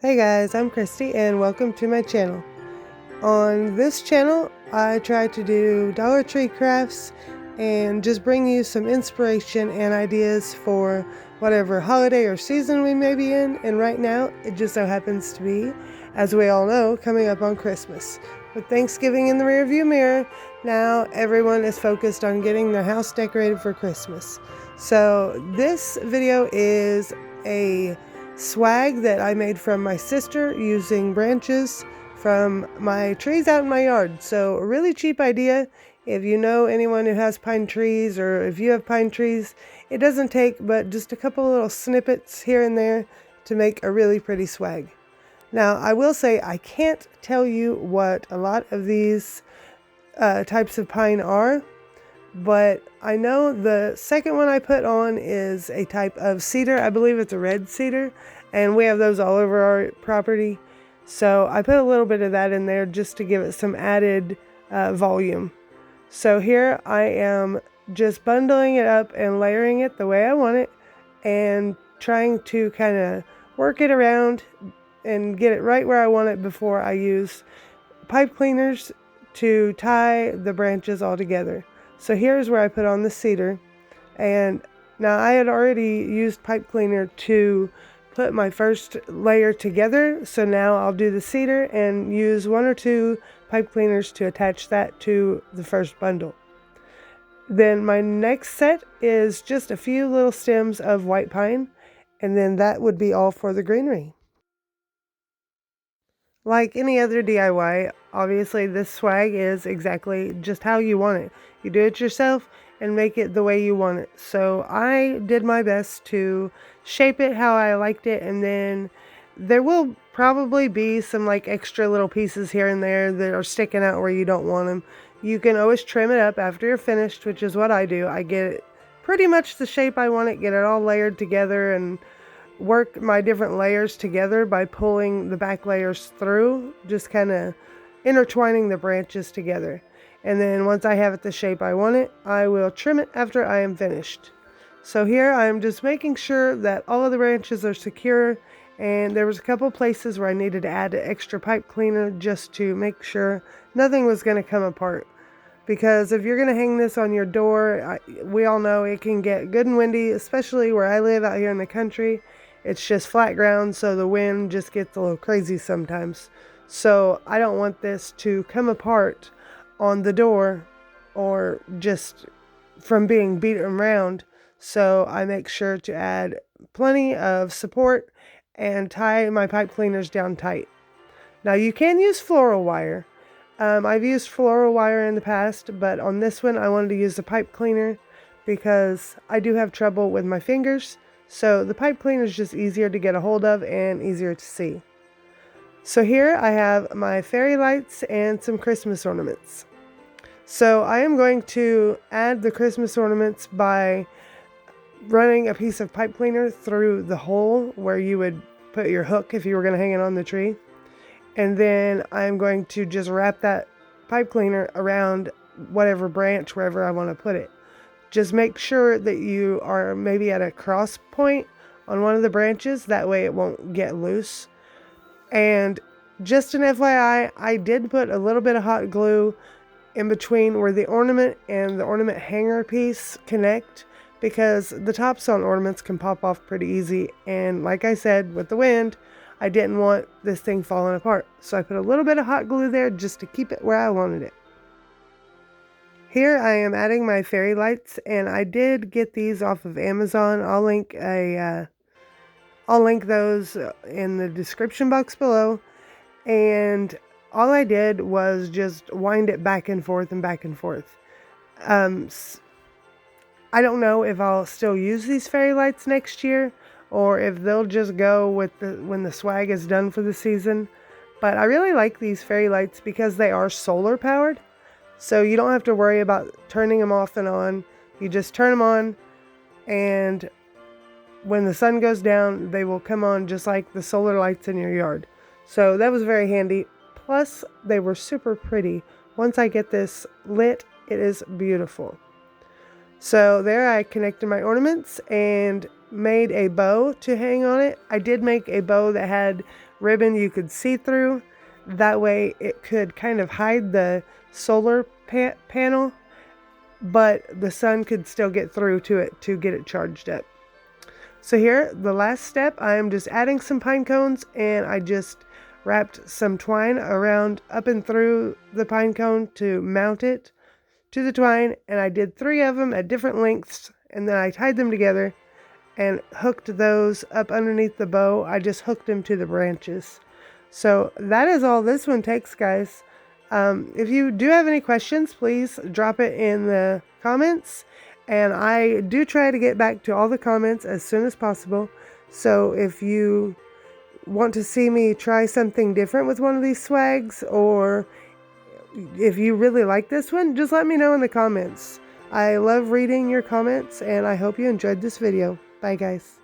Hey guys, I'm Christy and welcome to my channel. On this channel, I try to do Dollar Tree crafts and just bring you some inspiration and ideas for whatever holiday or season we may be in. And right now, it just so happens to be, as we all know, coming up on Christmas. With Thanksgiving in the rearview mirror, now everyone is focused on getting their house decorated for Christmas. So this video is a swag that I made from my sister using branches from my trees out in my yard. So a really cheap idea. If you know anyone who has pine trees, or if you have pine trees, it doesn't take but just a couple little snippets here and there to make a really pretty swag. Now I will say I can't tell you what a lot of these types of pine are, but I know the second one I put on is a type of cedar. I believe it's a red cedar, and we have those all over our property. So I put a little bit of that in there just to give it some added volume. So here I am just bundling it up and layering it the way I want it, and trying to kind of work it around and get it right where I want it before I use pipe cleaners to tie the branches all together. So here's where I put on the cedar, and now I had already used pipe cleaner to put my first layer together, so now I'll do the cedar and use one or two pipe cleaners to attach that to the first bundle. Then my next set is just a few little stems of white pine, and then that would be all for the greenery. Like any other DIY, obviously this swag is exactly just how you want it. You do it yourself and make it the way you want it. So I did my best to shape it how I liked it, and then there will probably be some like extra little pieces here and there that are sticking out where you don't want them. You can always trim it up after you're finished, which is what I do. I get it pretty much the shape I want it, get it all layered together, and work my different layers together by pulling the back layers through, just kind of intertwining the branches together. And then once I have it the shape I want it, I will trim it after I am finished. So here I'm just making sure that all of the branches are secure, and there was a couple places where I needed to add an extra pipe cleaner just to make sure nothing was going to come apart. Because if you're going to hang this on your door, we all know it can get good and windy, especially where I live out here in the country. It's just flat ground, so the wind just gets a little crazy sometimes. So I don't want this to come apart on the door or just from being beaten around. So I make sure to add plenty of support and tie my pipe cleaners down tight. Now you can use floral wire. I've used floral wire in the past, but on this one I wanted to use the pipe cleaner because I do have trouble with my fingers. So the pipe cleaner is just easier to get a hold of and easier to see. So here I have my fairy lights and some Christmas ornaments. So I am going to add the Christmas ornaments by running a piece of pipe cleaner through the hole where you would put your hook if you were going to hang it on the tree. And then I'm going to just wrap that pipe cleaner around whatever branch, wherever I want to put it. Just make sure that you are maybe at a cross point on one of the branches. That way it won't get loose. And just an FYI, I did put a little bit of hot glue in between where the ornament and the ornament hanger piece connect, because the tops on ornaments can pop off pretty easy. And like I said, with the wind, I didn't want this thing falling apart. So I put a little bit of hot glue there just to keep it where I wanted it. Here I am adding my fairy lights, and I did get these off of Amazon. I'll link those in the description box below. And all I did was just wind it back and forth and back and forth. I don't know if I'll still use these fairy lights next year, or if they'll just go with when the swag is done for the season. But I really like these fairy lights because they are solar powered. So you don't have to worry about turning them off and on. You just turn them on, and when the sun goes down, they will come on just like the solar lights in your yard. So that was very handy. Plus, they were super pretty. Once I get this lit, it is beautiful. So there I connected my ornaments, and made a bow to hang on it. I did make a bow that had ribbon you could see through. That way it could kind of hide the solar panel, but the sun could still get through to it to get it charged up. So here, the last step, I am just adding some pine cones, and I just wrapped some twine around up and through the pine cone to mount it to the twine, and I did 3 of them at different lengths, and then I tied them together and hooked those up underneath the bow. I just hooked them to the branches. So that is all this one takes, guys. If you do have any questions, please drop it in the comments. And I do try to get back to all the comments as soon as possible. So if you want to see me try something different with one of these swags, or if you really like this one, just let me know in the comments. I love reading your comments, and I hope you enjoyed this video. Bye, guys.